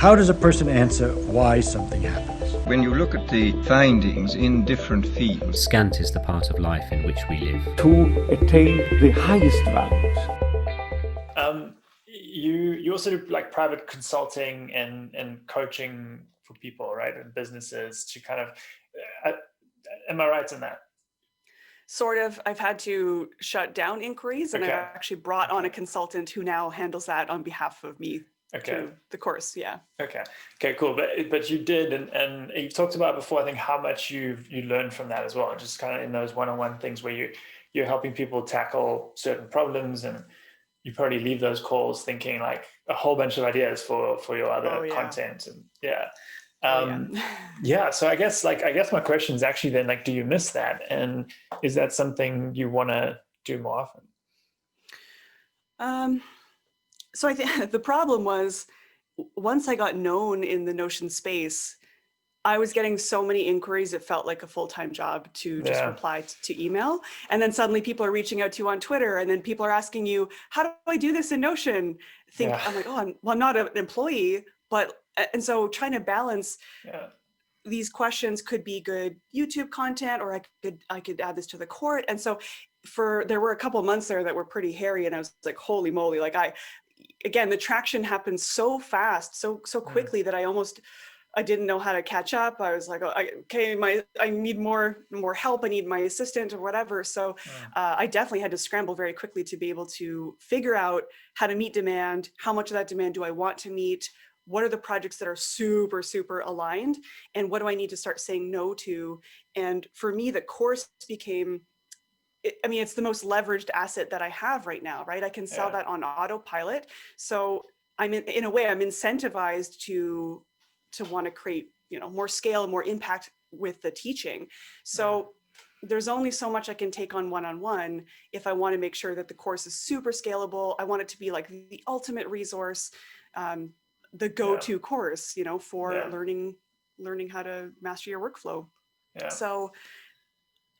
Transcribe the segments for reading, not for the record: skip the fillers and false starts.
How does a person answer why something happens? When you look at the findings in different fields, Scant is the part of life in which we live. To attain the highest values. You also do like private consulting and coaching for people, right, and businesses to kind of, am I right in that? Sort of. I've had to shut down inquiries, and Okay. I've actually brought on a consultant who now handles that on behalf of me through the course. Yeah. Okay, cool. But you did, and you've talked about before, I think, how much you learned from that as well, just kind of in those one-on-one things where you're helping people tackle certain problems, and you probably leave those calls thinking like a whole bunch of ideas for your other content. And so I guess my question is actually then, like, do you miss that, and is that something you want to do more often? So I think the problem was, once I got known in the Notion space, I was getting so many inquiries, it felt like a full-time job to just reply to email. And then suddenly people are reaching out to you on Twitter, and then people are asking you, how do I do this in Notion? I'm like, I'm not an employee, and so trying to balance these questions could be good YouTube content, or I could add this to the court. And so there were a couple of months there that were pretty hairy, and I was like, holy moly, like again, the traction happened so fast, so quickly that I didn't know how to catch up. I was like, I need more help. I need my assistant or whatever. So I definitely had to scramble very quickly to be able to figure out how to meet demand. How much of that demand do I want to meet? What are the projects that are super, super aligned? And what do I need to start saying no to? And for me, the course became, it's the most leveraged asset that I have right now, right? I can sell that on autopilot. So in a way, I'm incentivized to want to create, more scale and more impact with the teaching. So there's only so much I can take on one-on-one if I want to make sure that the course is super scalable. I want it to be like the ultimate resource, the go-to course, for learning how to master your workflow. So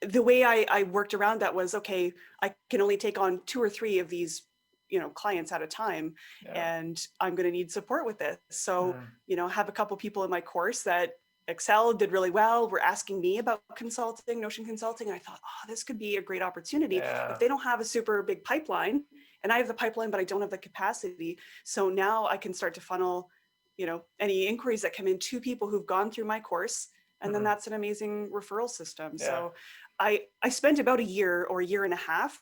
the way I worked around that was, okay, I can only take on 2 or 3 of these clients at a time, and I'm going to need support with this. So, have a couple people in my course that excelled, did really well, were asking me about consulting, Notion consulting. And I thought, this could be a great opportunity. If they don't have a super big pipeline, and I have the pipeline, but I don't have the capacity. So now I can start to funnel, any inquiries that come in to people who've gone through my course. And then that's an amazing referral system. So I spent about a year or a year and a half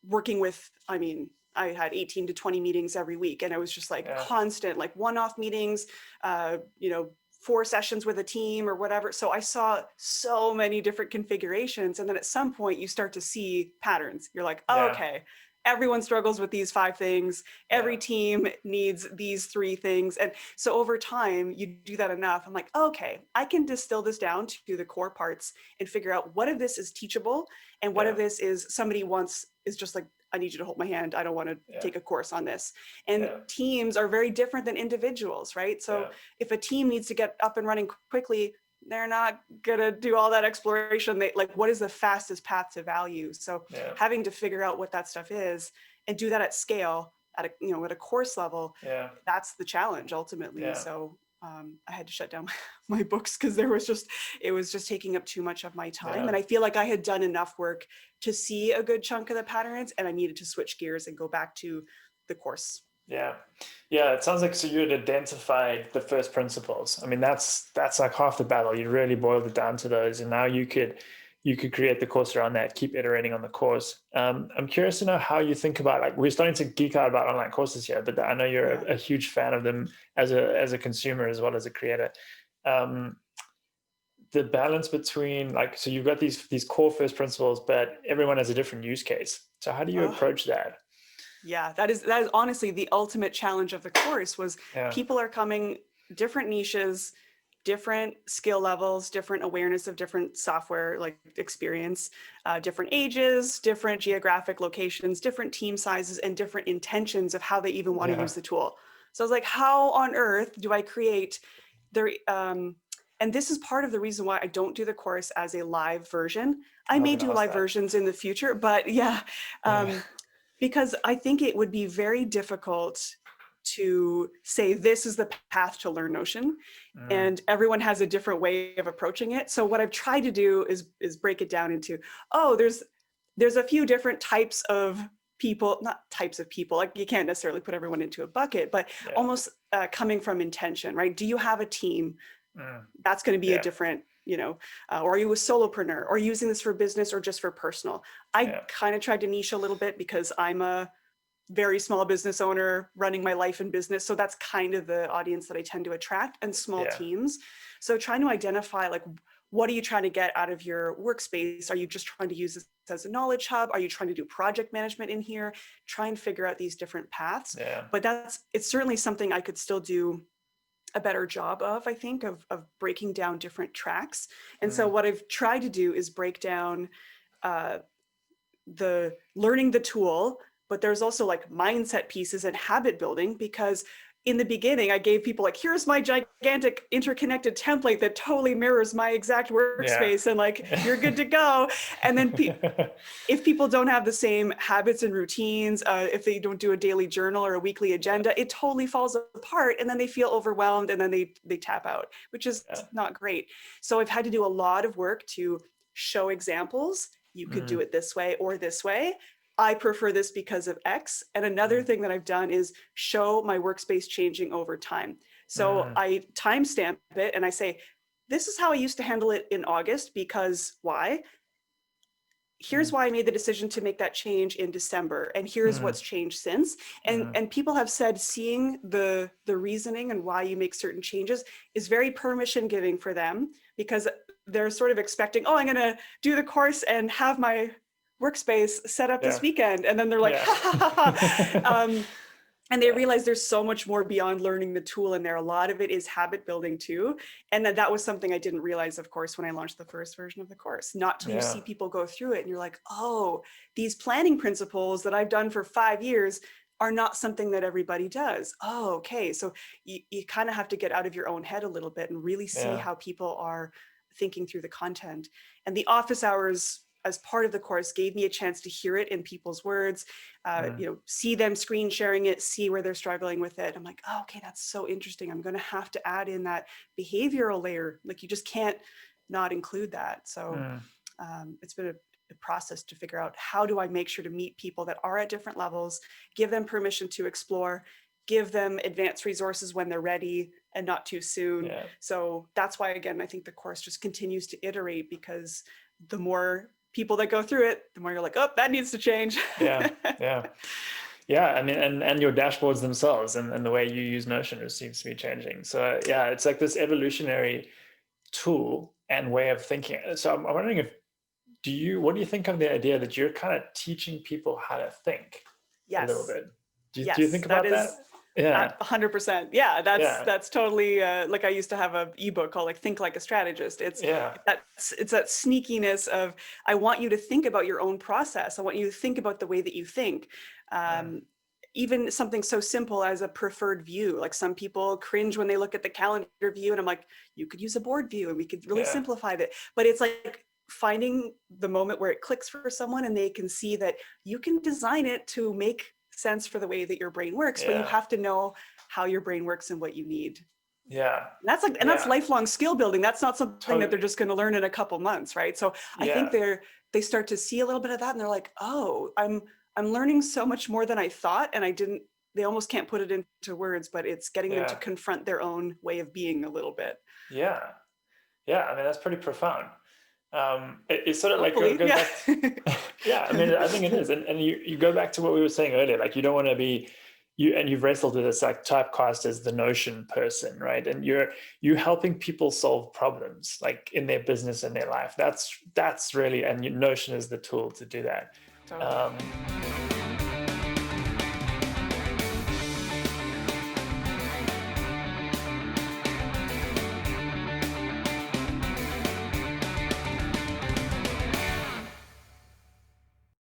working with, I had 18 to 20 meetings every week, and it was just like constant, like one-off meetings, 4 sessions with a team or whatever. So I saw so many different configurations. And then at some point you start to see patterns. You're like, okay, everyone struggles with these 5 things. Every team needs these 3 things. And so over time you do that enough. I'm like, okay, I can distill this down to the core parts and figure out what of this is teachable, and what of this is somebody is just like, I need you to hold my hand. I don't want to take a course on this. And teams are very different than individuals, right? So if a team needs to get up and running quickly, they're not going to do all that exploration. What is the fastest path to value? So having to figure out what that stuff is and do that at scale, at a course level, that's the challenge ultimately. So I had to shut down my books because it was just taking up too much of my time. And I feel like I had done enough work to see a good chunk of the patterns, and I needed to switch gears and go back to the course. Yeah. It sounds like, so you had identified the first principles. That's like half the battle. You really boiled it down to those, and now you could create the course around that, keep iterating on the course. I'm curious to know how you think about, like, we're starting to geek out about online courses here, but I know you're a huge fan of them as a consumer as well as a creator. The balance between, like, so you've got these core first principles, but everyone has a different use case. So how do you approach that? Yeah, that is honestly the ultimate challenge of the course was people are coming, different niches, different skill levels, different awareness of different software, like experience, different ages, different geographic locations, different team sizes, and different intentions of how they even want to use the tool. So I was like, how on earth do I create and this is part of the reason why I don't do the course as a live version. I may do live versions in the future, but because I think it would be very difficult to say, this is the path to learn Notion. And everyone has a different way of approaching it. So what I've tried to do is break it down into, there's a few different types of people, not types of people, like you can't necessarily put everyone into a bucket, but almost coming from intention, right? Do you have a team? That's going to be a different, or are you a solopreneur, or using this for business or just for personal? I kind of tried to niche a little bit because I'm a very small business owner running my life in business. So that's kind of the audience that I tend to attract, and small teams. So trying to identify, like, what are you trying to get out of your workspace? Are you just trying to use this as a knowledge hub? Are you trying to do project management in here? Try and figure out these different paths. But it's certainly something I could still do a better job of, I think, of breaking down different tracks. And so what I've tried to do is break down the learning the tool, but there's also like mindset pieces and habit building, because in the beginning, I gave people like, here's my gigantic interconnected template that totally mirrors my exact workspace, and like, you're good to go. And then if people don't have the same habits and routines, if they don't do a daily journal or a weekly agenda, it totally falls apart. And then they feel overwhelmed, and then they tap out, which is not great. So I've had to do a lot of work to show examples. You could do it this way or this way. I prefer this because of X. And another thing that I've done is show my workspace changing over time. So I timestamp it and I say, this is how I used to handle it in August because why? Here's why I made the decision to make that change in December. And here's what's changed since. And people have said seeing the reasoning and why you make certain changes is very permission giving for them, because they're sort of expecting, I'm going to do the course and have my workspace set up this weekend. And then they're like, and they realize there's so much more beyond learning the tool in there. A lot of it is habit building too. And that was something I didn't realize, of course, when I launched the first version of the course. Not till you see people go through it and you're like, these planning principles that I've done for 5 years are not something that everybody does. Okay. So you kind of have to get out of your own head a little bit and really see how people are thinking through the content. And the office hours as part of the course gave me a chance to hear it in people's words, see them screen sharing it, see where they're struggling with it. I'm like, okay, that's so interesting. I'm going to have to add in that behavioral layer. Like, you just can't not include that. So it's been a process to figure out, how do I make sure to meet people that are at different levels, give them permission to explore, give them advanced resources when they're ready and not too soon. So that's why, again, I think the course just continues to iterate, because the more people that go through it, the more you're like, that needs to change. Yeah. I mean, and your dashboards themselves and the way you use Notion seems to be changing. So it's like this evolutionary tool and way of thinking. So I'm wondering what do you think of the idea that you're kind of teaching people how to think a little bit? Do you think about that? Yeah, 100%. Yeah, that's totally like, I used to have an ebook called like Think Like a Strategist. It's that sneakiness of, I want you to think about your own process. I want you to think about the way that you think. Even something so simple as a preferred view. Like, some people cringe when they look at the calendar view, and I'm like, you could use a board view and we could really simplify it. But it's like finding the moment where it clicks for someone and they can see that you can design it to make sense for the way that your brain works, but you have to know how your brain works and what you need. That's lifelong skill building. That's not something that they're just going to learn in a couple months, right? So I think they start to see a little bit of that, and they're like, I'm learning so much more than I thought, and they almost can't put it into words, but it's getting them to confront their own way of being a little bit. I mean, that's pretty profound. It's sort of like go back I mean, I think it is, and you go back to what we were saying earlier. Like, you don't want to be you've wrestled with this like typecast as the Notion person, right? And you're helping people solve problems like in their business and their life. That's really, and Notion is the tool to do that. Totally.